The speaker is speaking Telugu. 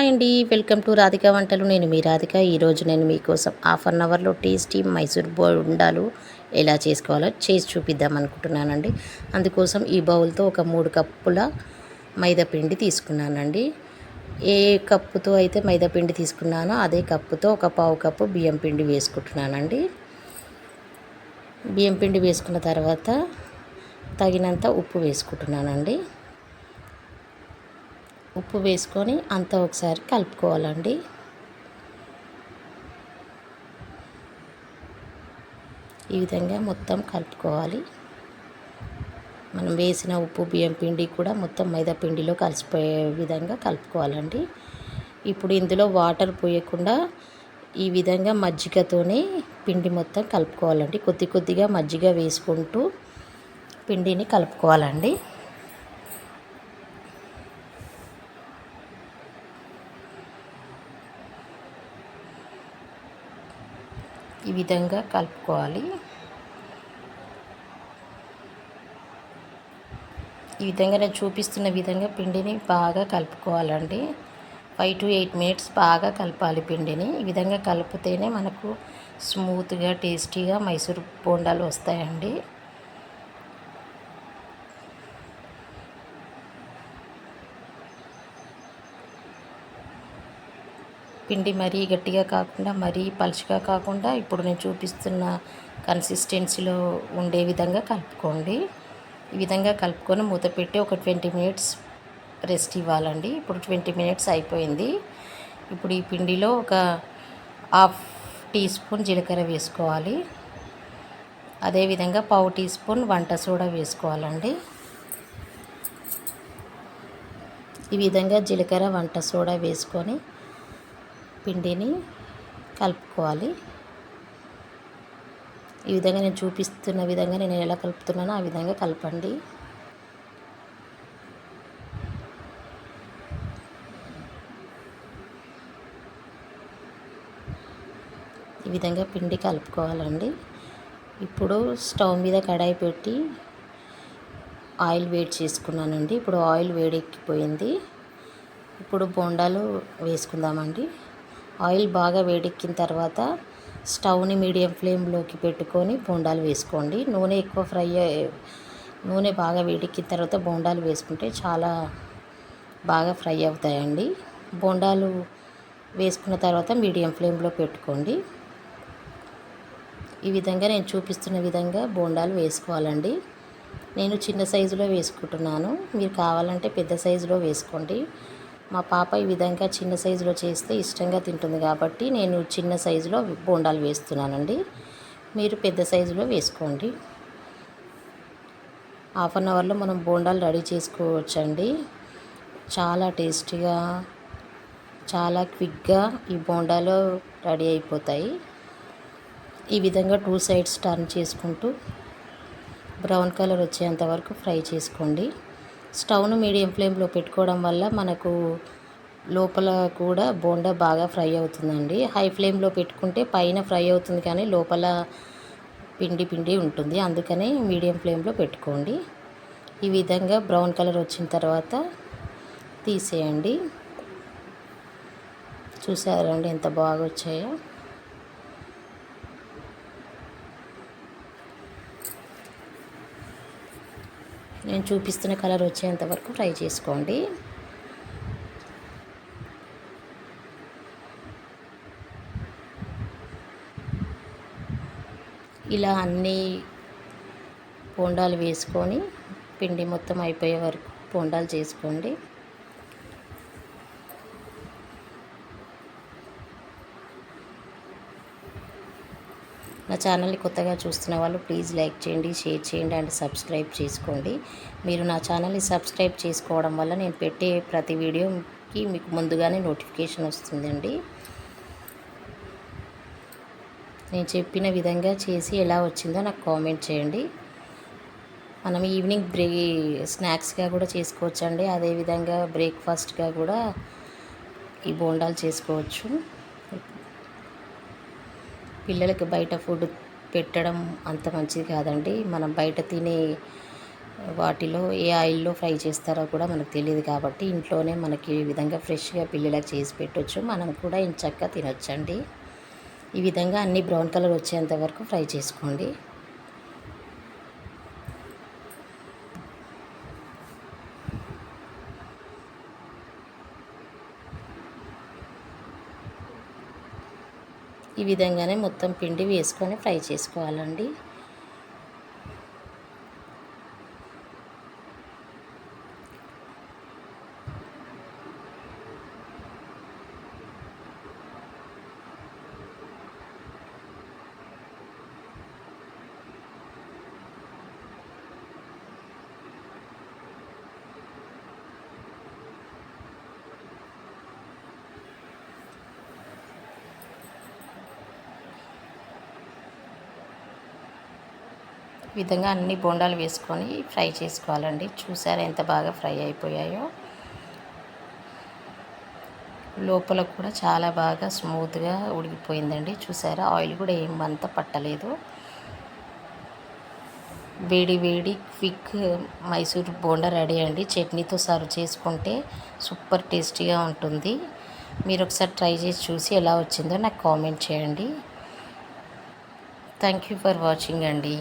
హాయ్ అండి, వెల్కమ్ టు రాధిక వంటలు. నేను మీ రాధిక. ఈరోజు నేను మీకోసం హాఫ్ అన్ అవర్లో టేస్టీ మైసూర్ బోండాలు ఎలా చేసుకోవాలో చేసి చూపిద్దాం అనుకుంటున్నానండి. అందుకోసం ఈ బౌల్తో ఒక 3 కప్పుల మైదా పిండి తీసుకున్నానండి. ఏ కప్పుతో అయితే మైదా పిండి తీసుకున్నానో అదే కప్పుతో ఒక పావు కప్పు బియ్యం పిండి వేసుకుంటున్నానండి. బియ్యం పిండి వేసుకున్న తర్వాత తగినంత ఉప్పు వేసుకుంటున్నానండి. ఉప్పు వేసుకొని అంతా ఒకసారి కలుపుకోవాలండి. ఈ విధంగా మొత్తం కలుపుకోవాలి. మనం వేసిన ఉప్పు బియ్యం పిండి కూడా మొత్తం మైదా పిండిలో కలిసిపోయే విధంగా కలుపుకోవాలండి. ఇప్పుడు ఇందులో వాటర్ పోయకుండా ఈ విధంగా మజ్జిగతోనే పిండి మొత్తం కలుపుకోవాలండి. కొద్ది కొద్దిగా మజ్జిగ వేసుకుంటూ పిండిని కలుపుకోవాలండి. ఈ విధంగా కలుపుకోవాలి. ఈ విధంగా నేను చూపిస్తున్న విధంగా పిండిని బాగా కలుపుకోవాలండి. 5 to 8 minutes బాగా కలపాలి పిండిని. ఈ విధంగా కలిపితేనే మనకు స్మూత్గా టేస్టీగా మైసూర్ బోండాలు వస్తాయండి. పిండి మరీ గట్టిగా కాకుండా మరీ పలుచగా కాకుండా ఇప్పుడు నేను చూపిస్తున్న కన్సిస్టెన్సీలో ఉండే విధంగా కలుపుకోండి. ఈ విధంగా కలుపుకొని మూత పెట్టి ఒక 20 minutes రెస్ట్ ఇవ్వాలండి. ఇప్పుడు 20 minutes అయిపోయింది. ఇప్పుడు ఈ పిండిలో ఒక 1/2 teaspoon జీలకర్ర వేసుకోవాలి. అదేవిధంగా 1/4 teaspoon వంట సోడా వేసుకోవాలండి. ఈ విధంగా జీలకర్ర వంట సోడా వేసుకొని పిండిని కలుపుకోవాలి. ఈ విధంగా నేను చూపిస్తున్న విధంగా నేను ఎలా కలుపుతున్నానో ఆ విధంగా కలపండి. ఈ విధంగా పిండి కలుపుకోవాలండి. ఇప్పుడు స్టవ్ మీద కడాయి పెట్టి ఆయిల్ వేడి చేసుకున్నానండి. ఇప్పుడు ఆయిల్ వేడెక్కిపోయింది. ఇప్పుడు బోండాలు వేసుకుందామండి. ఆయిల్ బాగా వేడెక్కిన తర్వాత స్టవ్ని మీడియం ఫ్లేమ్లోకి పెట్టుకొని బోండాలు వేసుకోండి. నూనె బాగా వేడెక్కిన తర్వాత బోండాలు వేసుకుంటే చాలా బాగా ఫ్రై అవుతాయండి. బోండాలు వేసుకున్న తర్వాత మీడియం ఫ్లేమ్లో పెట్టుకోండి. ఈ విధంగా నేను చూపిస్తున్న విధంగా బోండాలు వేసుకోవాలండి. నేను చిన్న సైజులో వేసుకుంటున్నాను. మీరు కావాలంటే పెద్ద సైజులో వేసుకోండి. మా పాప ఈ విధంగా చిన్న సైజులో చేస్తే ఇష్టంగా తింటుంది కాబట్టి నేను చిన్న సైజులో బోండాలు వేస్తున్నానండి. మీరు పెద్ద సైజులో వేసుకోండి. హాఫ్ అన్ అవర్లో మనం బోండాలు రెడీ చేసుకోవచ్చండి. చాలా టేస్టీగా చాలా క్విక్గా ఈ బోండాలు రెడీ అయిపోతాయి. ఈ విధంగా 2 sides టర్న్ చేసుకుంటూ బ్రౌన్ కలర్ వచ్చేంత వరకు ఫ్రై చేసుకోండి. స్టవ్ను మీడియం ఫ్లేమ్లో పెట్టుకోవడం వల్ల మనకు లోపల కూడా బోండా బాగా ఫ్రై అవుతుందండి. హై ఫ్లేమ్లో పెట్టుకుంటే పైన ఫ్రై అవుతుంది కానీ లోపల పిండి ఉంటుంది. అందుకనే మీడియం ఫ్లేమ్లో పెట్టుకోండి. ఈ విధంగా బ్రౌన్ కలర్ వచ్చిన తర్వాత తీసేయండి. చూసారండి ఎంత బాగా వచ్చాయో. నేను చూపిస్తున్న కలర్ వచ్చేంత వరకు ఫ్రై చేసుకోండి. ఇలా అన్ని బోండాలు వేసుకొని పిండి మొత్తం అయిపోయే వరకు బోండాలు చేసుకోండి. నా ఛానల్ని కొత్తగా చూస్తున్న వాళ్ళు ప్లీజ్ లైక్ చేయండి, షేర్ చేయండి అండ్ సబ్స్క్రైబ్ చేసుకోండి. మీరు నా ఛానల్ని సబ్స్క్రైబ్ చేసుకోవడం వల్ల నేను పెట్టే ప్రతి వీడియోకి మీకు ముందుగానే నోటిఫికేషన్ వస్తుందండి. నేను చెప్పిన విధంగా చేసి ఎలా వచ్చిందో నాకు కామెంట్ చేయండి. మనం ఈవినింగ్ స్నాక్స్గా కూడా చేసుకోవచ్చండి. అదేవిధంగా బ్రేక్ఫాస్ట్గా కూడా ఈ బోండాలు చేసుకోవచ్చు. పిల్లలకి బయట ఫుడ్ పెట్టడం అంత మంచిది కాదండి. మనం బయట తినే వాటిలో ఏ ఆయిల్లో ఫ్రై చేస్తారో కూడా మనకు తెలియదు కాబట్టి ఇంట్లోనే మనకి ఈ విధంగా ఫ్రెష్గా పిల్లలకు చేసి పెట్టొచ్చు. మనం కూడా ఎంచక్కా తినొచ్చండి. ఈ విధంగా అన్ని బ్రౌన్ కలర్ వచ్చేంత వరకు ఫ్రై చేసుకోండి. ఈ విధంగానే మొత్తం పిండి వేసుకొని ఫ్రై చేసుకోవాలండి. ఈ విధంగా అన్ని బోండాలు వేసుకొని ఫ్రై చేసుకోవాలండి. చూసారా ఎంత బాగా ఫ్రై అయిపోయాయో. లోపల కూడా చాలా బాగా స్మూత్గా ఉడికిపోయిందండి. చూసారా ఆయిల్ కూడా ఏమంత పట్టలేదు. వేడి వేడి క్విక్ మైసూర్ బోండా రెడీ అండి. చట్నీతో సర్వ్ చేసుకుంటే సూపర్ టేస్టీగా ఉంటుంది. మీరు ఒకసారి ట్రై చేసి చూసి ఎలా వచ్చిందో నాకు కామెంట్ చేయండి. థ్యాంక్ యూ ఫర్ వాచింగ్ అండి.